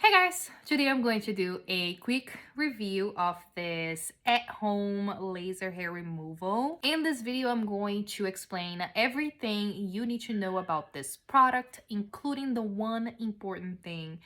Hey guys, today I'm going to do a quick review of this at-home laser hair removal. In this video, I'm going to explain everything you need to know about this product, including the one important thing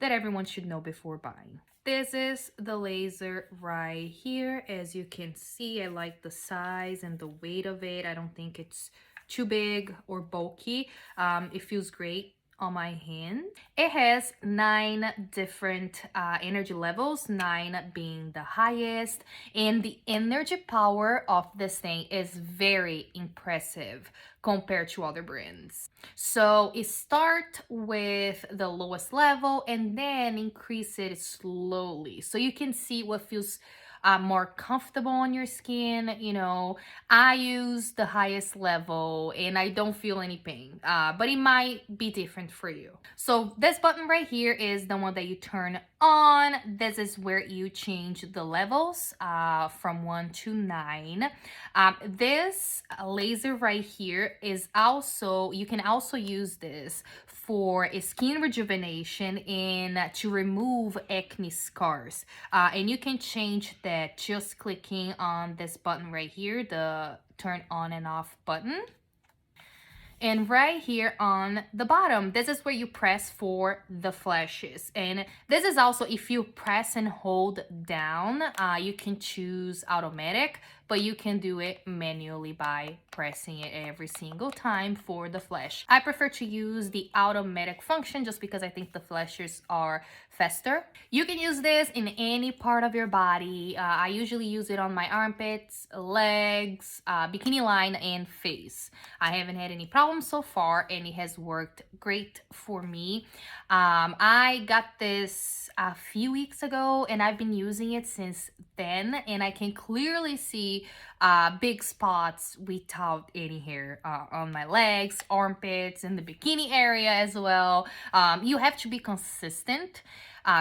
that everyone should know before buying. This is the laser right here. As you can see, I like the size and the weight of it. I don't think it's too big or bulky. It feels great on my hand. It has 9 different energy levels, 9 being the highest, and the energy power of this thing is very impressive compared to other brands. So it start with the lowest level and then increase it slowly, so you can see what feels more comfortable on your skin. I use the highest level and I don't feel any pain, but it might be different for you. So this button right here is the one that you turn on. This is where you change the levels from 1 to 9. This laser right here is also, you can also use this for a skin rejuvenation and to remove acne scars. And you can change that just clicking on this button right here, the turn on and off button. And right here on the bottom, this is where you press for the flashes. And this is also, if you press and hold down, you can choose automatic, but you can do it manually by pressing it every single time for the flash. I prefer to use the automatic function just because I think the flashes are faster. You can use this in any part of your body. I usually use it on my armpits, legs, bikini line, and face. I haven't had any problems so far and it has worked great for me. I got this a few weeks ago and I've been using it since then, and I can clearly see big spots without any hair on my legs, armpits, and the bikini area as well. You have to be consistent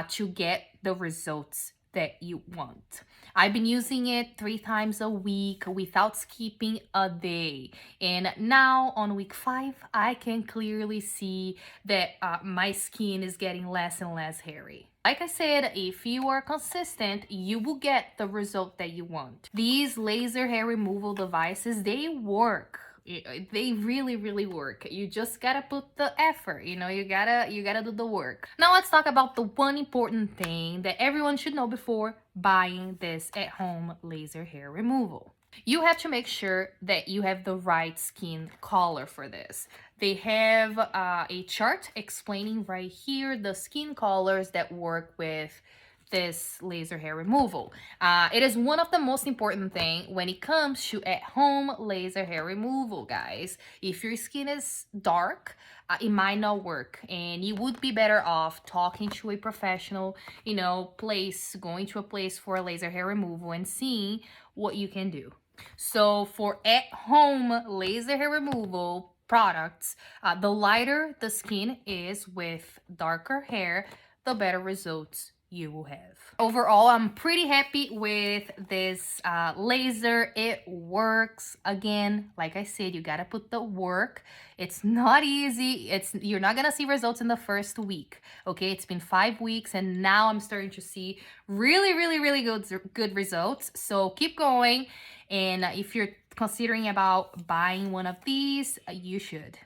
to get the results that you want. I've been using it 3 times a week without skipping a day. And now on week 5, I can clearly see that my skin is getting less and less hairy. Like I said, if you are consistent, you will get the result that you want. These laser hair removal devices, they work. They really work. You just gotta put the effort, you gotta do the work. Now let's talk about the one important thing that everyone should know before buying this at-home laser hair removal. You have to make sure that you have the right skin color for this. They have a chart explaining right here the skin colors that work with this laser hair removal. It is one of the most important thing when it comes to at-home laser hair removal, guys. If your skin is dark, it might not work, and you would be better off talking to a professional, going to a place for a laser hair removal and seeing what you can do. So for at-home laser hair removal products, the lighter the skin is with darker hair, the better results you will have. Overall, I'm pretty happy with this laser. It works. Again, like I said, you gotta put the work. It's not easy. You're not gonna see results in the first week. Okay, it's been 5 weeks and now I'm starting to see really good results. So keep going, and if you're considering about buying one of these, you should.